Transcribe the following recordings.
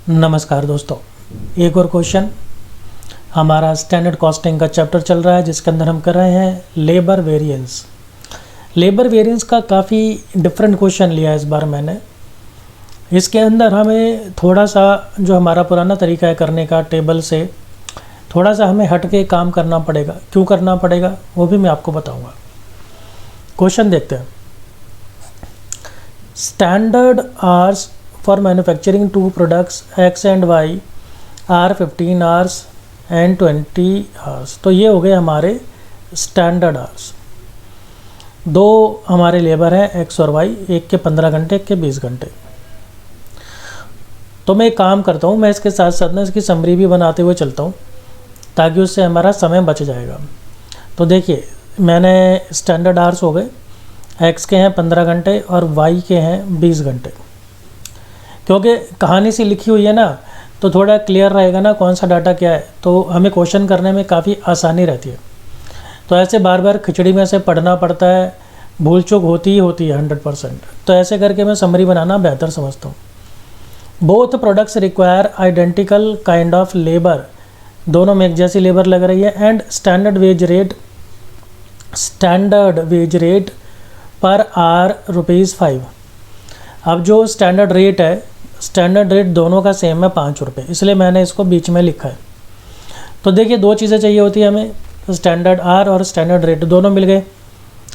नमस्कार दोस्तों, एक और क्वेश्चन। हमारा स्टैंडर्ड कॉस्टिंग का चैप्टर चल रहा है जिसके अंदर हम कर रहे हैं लेबर वेरिएंस। लेबर वेरिएंस का काफ़ी डिफरेंट क्वेश्चन लिया है इस बार मैंने। इसके अंदर हमें थोड़ा सा जो हमारा पुराना तरीका है करने का टेबल से थोड़ा सा हमें हट के काम करना पड़ेगा। क्यों करना पड़ेगा वो भी मैं आपको बताऊँगा। क्वेश्चन देखते हैं। Standard hours for manufacturing two products X and Y are 15 hours and 20 hours। तो ये हो गए हमारे स्टैंडर्ड आवर्स। दो हमारे लेबर हैं X और Y, एक के 15 घंटे, एक के 20 घंटे। तो मैं एक काम करता हूँ, मैं इसके साथ साथ ना इसकी समरी भी बनाते हुए चलता हूँ ताकि उससे हमारा समय बच जाएगा। तो देखिए, मैंने स्टैंडर्ड आवर्स हो गए, X के हैं 15 घंटे और Y के हैं 20 घंटे। क्योंकि कहानी सी लिखी हुई है ना, तो थोड़ा क्लियर रहेगा ना कौन सा डाटा क्या है, तो हमें क्वेश्चन करने में काफ़ी आसानी रहती है। तो ऐसे बार बार खिचड़ी में से पढ़ना पड़ता है, भूल चूक होती ही होती है 100%। तो ऐसे करके मैं समरी बनाना बेहतर समझता हूँ। Both products require identical kind of labour, दोनों में एक जैसी लेबर लग रही है। एंड स्टैंडर्ड वेज रेट पर आर ₹5। अब जो स्टैंडर्ड रेट है, स्टैंडर्ड रेट दोनों का सेम है ₹5, इसलिए मैंने इसको बीच में लिखा है। तो देखिए, दो चीज़ें चाहिए होती है हमें, स्टैंडर्ड आर और स्टैंडर्ड रेट, दोनों मिल गए।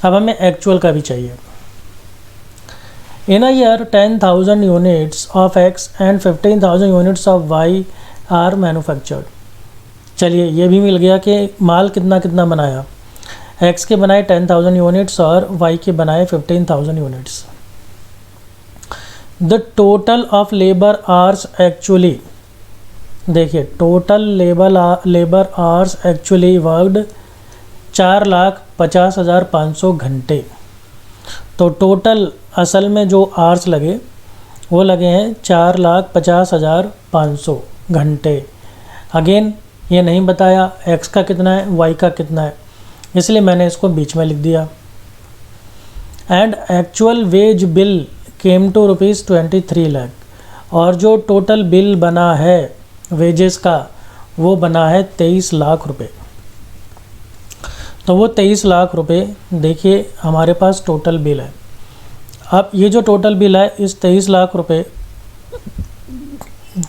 अब हमें एक्चुअल का भी चाहिए। In a year 10,000 units of X and 15,000 units of Y are manufactured. चलिए, ये भी मिल गया कि माल कितना कितना बनाया। एक्स के बनाए 10,000 यूनिट्स और वाई के बनाए 15,000 units. The total of labour hours actually, देखिए total labour hours actually worked 4,50,500 घंटे। तो टोटल असल में जो आवर्स लगे वो लगे हैं 4,50,500 घंटे। अगेन ये नहीं बताया एक्स का कितना है, वाई का कितना है, इसलिए मैंने इसको बीच में लिख दिया। And actual wage bill came to ₹23 lakh, और जो टोटल बिल बना है वेजेस का वो बना है 23 लाख रुपए। तो वो 23 लाख रुपए देखिए हमारे पास टोटल बिल है। अब ये जो टोटल बिल है, इस 23 लाख रुपए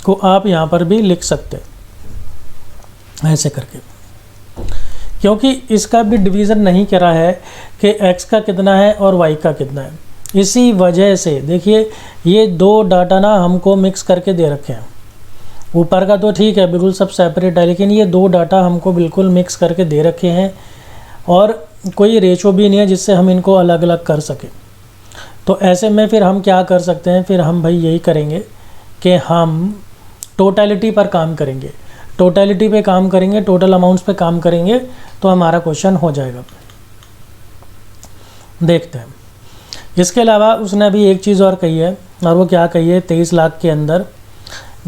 को आप यहाँ पर भी लिख सकते हैं ऐसे करके, क्योंकि इसका भी डिवीज़न नहीं करा है कि x का कितना है और y का कितना है। इसी वजह से देखिए, ये दो डाटा ना हमको मिक्स करके दे रखे हैं। ऊपर का तो ठीक है, बिल्कुल सब सेपरेट है, लेकिन ये दो डाटा हमको बिल्कुल मिक्स करके दे रखे हैं और कोई रेशो भी नहीं है जिससे हम इनको अलग अलग कर सकें। तो ऐसे में फिर हम क्या कर सकते हैं, फिर हम भाई यही करेंगे कि हम टोटलिटी पर काम करेंगे। टोटलिटी पे काम करेंगे, टोटल अमाउंट्स पे काम करेंगे, तो हमारा क्वेश्चन हो जाएगा। देखते हैं। इसके अलावा उसने अभी एक चीज़ और कही है, और वो क्या कही है, 23 लाख के अंदर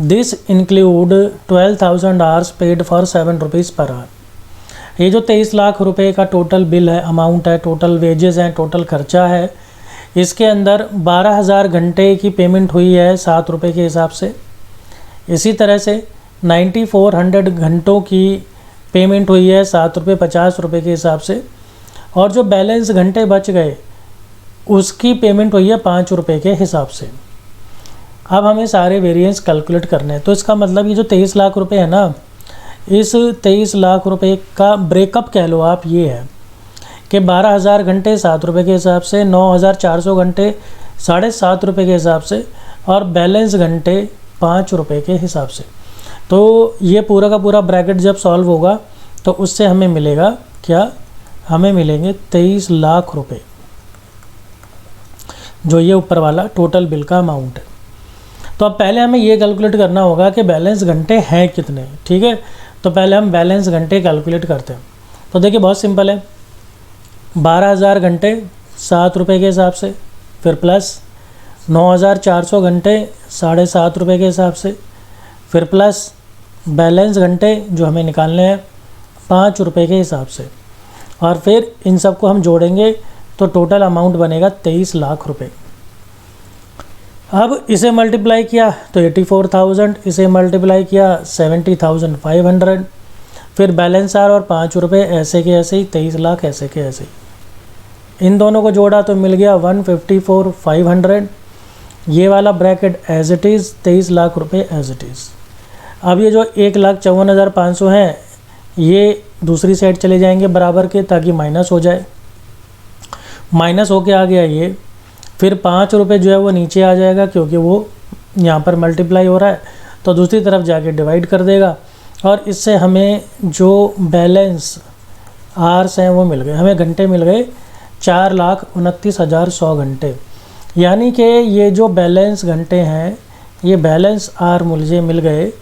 this include 12,000 hours paid for ₹7 per hour. ये जो 23 लाख रुपए का टोटल बिल है, अमाउंट है, टोटल वेजेस हैं, टोटल खर्चा है, इसके अंदर 12,000 घंटे की पेमेंट हुई है ₹7 के हिसाब से। इसी तरह से 9400 घंटों की पेमेंट हुई है ₹7.50 के हिसाब से, और जो बैलेंस घंटे बच गए उसकी पेमेंट हुई है ₹5 के हिसाब से। अब हमें सारे वेरिएंस कैलकुलेट करने हैं। तो इसका मतलब ये जो 23 लाख रुपए है ना, इस 23 लाख रुपए का ब्रेकअप कह लो आप, ये है कि 12,000 घंटे ₹7 के हिसाब से, 9,400 घंटे ₹7.50 के हिसाब से, और बैलेंस घंटे ₹5 के हिसाब से। तो ये पूरा का पूरा ब्रैकेट जब सॉल्व होगा तो उससे हमें मिलेगा क्या, हमें मिलेंगे 23 लाख रुपए, जो ये ऊपर वाला टोटल बिल का अमाउंट है। तो अब पहले हमें ये कैलकुलेट करना होगा कि बैलेंस घंटे हैं कितने। ठीक है, तो पहले हम बैलेंस घंटे कैलकुलेट करते हैं। तो देखिए, बहुत सिंपल है। 12,000 घंटे ₹7 के हिसाब से, फिर प्लस 9,400 घंटे ₹7.50 के हिसाब से, फिर प्लस बैलेंस घंटे जो हमें निकालने हैं ₹5 के हिसाब से, और फिर इन सबको हम जोड़ेंगे तो टोटल अमाउंट बनेगा 23 लाख रुपए। अब इसे मल्टीप्लाई किया तो 84,000, इसे मल्टीप्लाई किया 70,500, फिर बैलेंस आर और 5 रुपये ऐसे के ऐसे ही, 23 लाख ऐसे के ऐसे ही। इन दोनों को जोड़ा तो मिल गया 154,500। ये वाला bracket as it is, 23 lakh रुपए एज इट इज़। अब ये जो 1,54,500 हैं ये दूसरी साइड चले जाएंगे बराबर के, ताकि माइनस हो जाए। माइनस होके आ गया ये, फिर 5 रुपये जो है वो नीचे आ जाएगा क्योंकि वो यहाँ पर मल्टीप्लाई हो रहा है, तो दूसरी तरफ जाके डिवाइड कर देगा। और इससे हमें जो बैलेंस आर्स हैं वो मिल गए, हमें घंटे मिल गए 4,29,100 घंटे। यानी कि ये जो बैलेंस घंटे हैं, ये बैलेंस आर मुझे मिल गए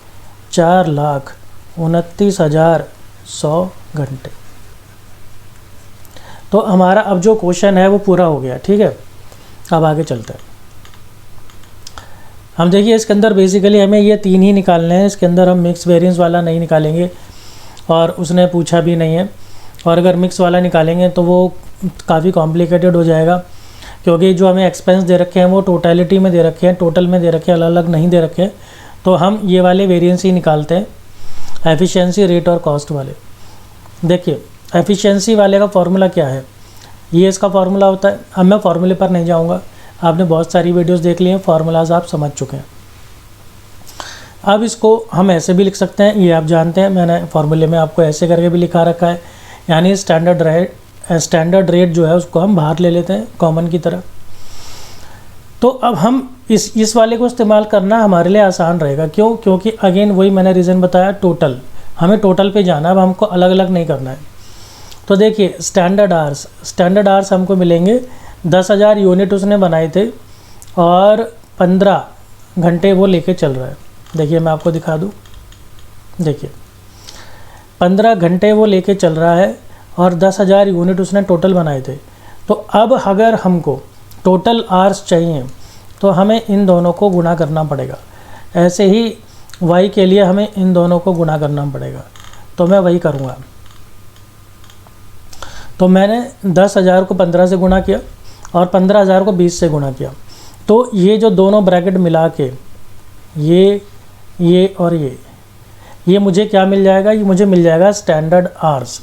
4,29,100 घंटे। तो हमारा अब जो क्वेश्चन है वो पूरा हो गया। ठीक है, अब आगे चलते हैं। हम देखिए इसके अंदर बेसिकली हमें ये 3 ही निकालने हैं, इसके अंदर हम मिक्स वेरिएंस वाला नहीं निकालेंगे और उसने पूछा भी नहीं है। और अगर मिक्स वाला निकालेंगे तो वो काफ़ी कॉम्प्लिकेटेड हो जाएगा, क्योंकि जो हमें एक्सपेंस दे रखे हैं वो टोटलिटी में दे रखे हैं, टोटल में दे रखे हैं, अलग अलग नहीं दे रखे हैं। तो हम ये वाले वेरिएंस ही निकालते हैं, एफिशिएंसी, रेट और कॉस्ट वाले। देखिए एफिशिएंसी वाले का फॉर्मूला क्या है, ये इसका फार्मूला होता है। अब मैं फार्मूले पर नहीं जाऊंगा, आपने बहुत सारी वीडियोस देख ली हैं, फार्मूलाज आप समझ चुके हैं। अब इसको हम ऐसे भी लिख सकते हैं, ये आप जानते हैं, मैंने फार्मूले में आपको ऐसे करके भी लिखा रखा है। यानी स्टैंडर्ड रेट जो है उसको हम बाहर ले लेते हैं कॉमन की तरह। तो अब हम इस वाले को इस्तेमाल करना हमारे लिए आसान रहेगा। क्यों? क्योंकि अगेन वही मैंने रीज़न बताया, टोटल, हमें टोटल पे जाना है, अब हमको अलग अलग नहीं करना है। तो देखिए स्टैंडर्ड आर्स हमको मिलेंगे 10,000 यूनिट उसने बनाए थे और 15 घंटे वो लेके चल रहा है। देखिए मैं आपको दिखा दूँ, देखिए 15 घंटे वो लेके चल रहा है और 10,000 यूनिट उसने टोटल बनाए थे। तो अब अगर हमको टोटल आर्स चाहिए तो हमें इन दोनों को गुणा करना पड़ेगा। ऐसे ही y के लिए हमें इन दोनों को गुणा करना पड़ेगा। तो मैं वही करूँगा। तो मैंने 10,000 को 15 से गुणा किया और 15,000 को 20 से गुणा किया। तो ये जो दोनों ब्रैकेट मिला के ये और ये मुझे क्या मिल जाएगा, ये मुझे मिल जाएगा स्टैंडर्ड आर्स।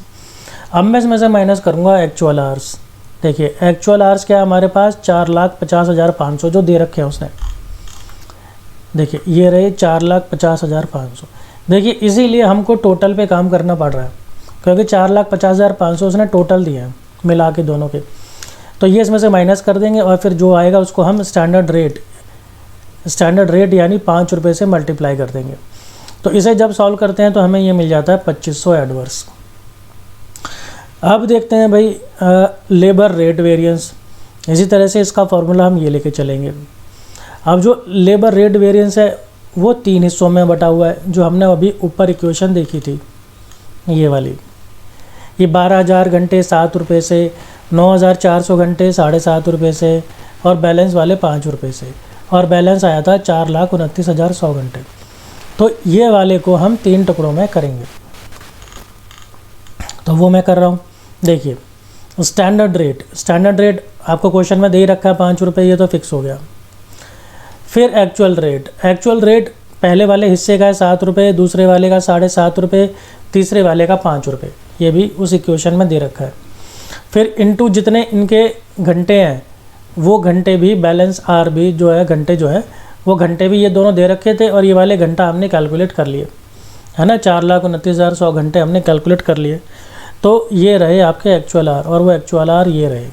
अब मैं इसमें से माइनस करूँगा एक्चुअल आर्स। देखिए एक्चुअल आर्स क्या है हमारे पास, 4,50,500 जो दे रखे हैं उसने। देखिए ये रहे 4,50,500। देखिए इसीलिए हमको टोटल पे काम करना पड़ रहा है, क्योंकि 4,50,500 उसने टोटल दिए हैं मिला के दोनों के। तो ये इसमें से माइनस कर देंगे और फिर जो आएगा उसको हम स्टैंडर्ड रेट यानी 5 रुपये से मल्टीप्लाई कर देंगे। तो इसे जब सॉल्व करते हैं तो हमें ये मिल जाता है 2500 एडवर्स। अब देखते हैं भाई लेबर रेट वेरिएंस। इसी तरह से इसका फॉर्मूला हम ये लेके चलेंगे। अब जो लेबर रेट वेरिएंस है वो 3 हिस्सों में बटा हुआ है, जो हमने अभी ऊपर इक्वेशन देखी थी ये वाली। ये 12,000 घंटे 7 रुपये से, 9,400 घंटे 7.5 रुपये से और बैलेंस वाले 5 रुपये से, और बैलेंस आया था 4,29,100 घंटे। तो ये वाले को हम 3 टुकड़ों में करेंगे, तो वो मैं कर रहा हूँ। देखिए स्टैंडर्ड रेट आपको क्वेश्चन में दे ही रखा है 5 रुपये, ये तो फिक्स हो गया। फिर एक्चुअल रेट पहले वाले हिस्से का है 7 रुपये, दूसरे वाले का 7.5 रुपये, तीसरे वाले का 5 रुपये, ये भी उस इक्वेशन में दे रखा है। फिर इनटू जितने इनके घंटे हैं वो घंटे भी, बैलेंस आर भी जो है घंटे जो है वो घंटे भी ये दोनों दे रखे थे, और ये वाले घंटा हमने कैलकुलेट कर लिए है ना, 4,29,100 घंटे हमने कैलकुलेट कर लिए। तो ये रहे आपके एक्चुअल आर, और वो एक्चुअल आर ये रहे।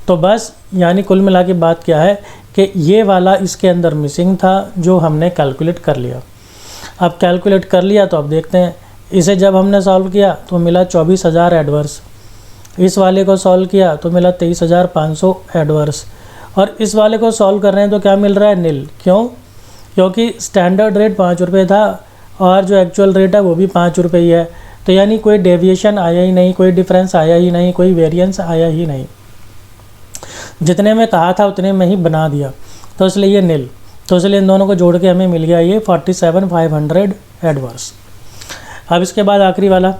तो बस यानी कुल मिला के बात क्या है कि ये वाला इसके अंदर मिसिंग था जो हमने कैलकुलेट कर लिया। अब कैलकुलेट कर लिया तो अब देखते हैं, इसे जब हमने सॉल्व किया तो मिला 24,000 एडवर्स, इस वाले को सॉल्व किया तो मिला 23,500 एडवर्स, और इस वाले को सॉल्व कर रहे हैं तो क्या मिल रहा है, नील। क्यों? क्योंकि स्टैंडर्ड रेट 5 रुपये था और जो एक्चुअल रेट है वो भी 5 रुपये ही है। तो यानी कोई डेविएशन आया ही नहीं, कोई डिफरेंस आया ही नहीं, कोई वेरिएंस आया ही नहीं, जितने में कहा था उतने में ही बना दिया। तो इसलिए ये नील। तो इसलिए इन दोनों को जोड़ के हमें मिल गया ये 47,500 एडवर्स। अब इसके बाद आखिरी वाला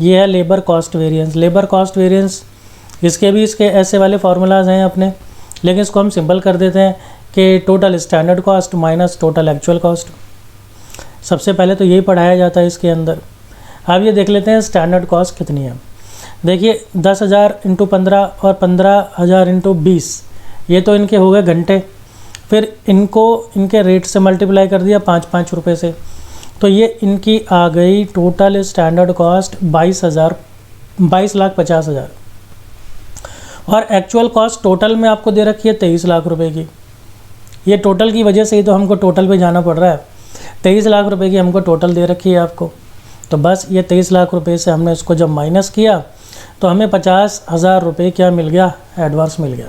ये है लेबर कॉस्ट वेरिएंस। इसके भी इसके ऐसे वाले फार्मूलाज हैं अपने, लेकिन इसको हम सिंपल कर देते हैं कि total standard cost minus total actual cost. सबसे पहले तो यही पढ़ाया जाता है इसके अंदर। अब ये देख लेते हैं स्टैंडर्ड कॉस्ट कितनी है। देखिए 10,000 इंटू 15 और 15,000 इंटू 20, ये तो इनके हो गए घंटे। फिर इनको इनके रेट से मल्टीप्लाई कर दिया 5-5 रुपये से, तो ये इनकी आ गई टोटल स्टैंडर्ड कॉस्ट 22,50,000। और एक्चुअल कॉस्ट टोटल में आपको दे रखी है 23 लाख रुपए की। ये टोटल की वजह से ही तो हमको टोटल पे जाना पड़ रहा है। 23 लाख रुपए की हमको टोटल दे रखी है आपको। तो बस ये 23 लाख रुपए से हमने इसको जब माइनस किया तो हमें 50,000 रुपये क्या मिल गया, एडवांस मिल गया।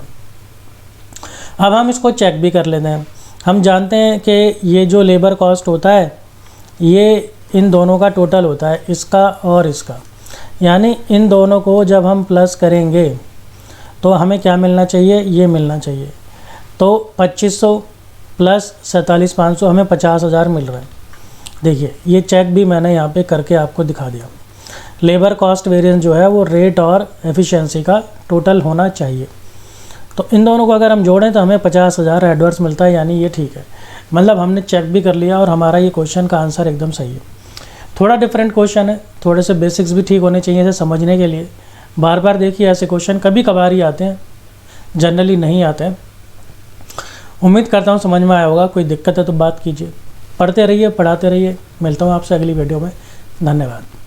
अब हम इसको चेक भी कर लेते हैं। हम जानते हैं कि ये जो लेबर कॉस्ट होता है ये इन दोनों का टोटल होता है, इसका और इसका, यानी इन दोनों को जब हम प्लस करेंगे तो हमें क्या मिलना चाहिए, ये मिलना चाहिए। तो 2500 प्लस 47,500 हमें 50,000 मिल रहा है। देखिए ये चेक भी मैंने यहाँ पे करके आपको दिखा दिया। लेबर कॉस्ट वेरिएंस जो है वो रेट और एफिशिएंसी का टोटल होना चाहिए। तो इन दोनों को अगर हम जोड़ें तो हमें 50,000 एडवर्स मिलता है, यानी ये ठीक है। मतलब हमने चेक भी कर लिया और हमारा ये क्वेश्चन का आंसर एकदम सही है। थोड़ा डिफरेंट क्वेश्चन है, थोड़े से बेसिक्स भी ठीक होने चाहिए इसे समझने के लिए। बार बार देखिए ऐसे क्वेश्चन कभी कभार ही आते हैं, जनरली नहीं आते हैं। उम्मीद करता हूँ समझ में आया होगा। कोई दिक्कत है तो बात कीजिए। पढ़ते रहिए, पढ़ाते रहिए। मिलता हूँ आपसे अगली वीडियो में। धन्यवाद।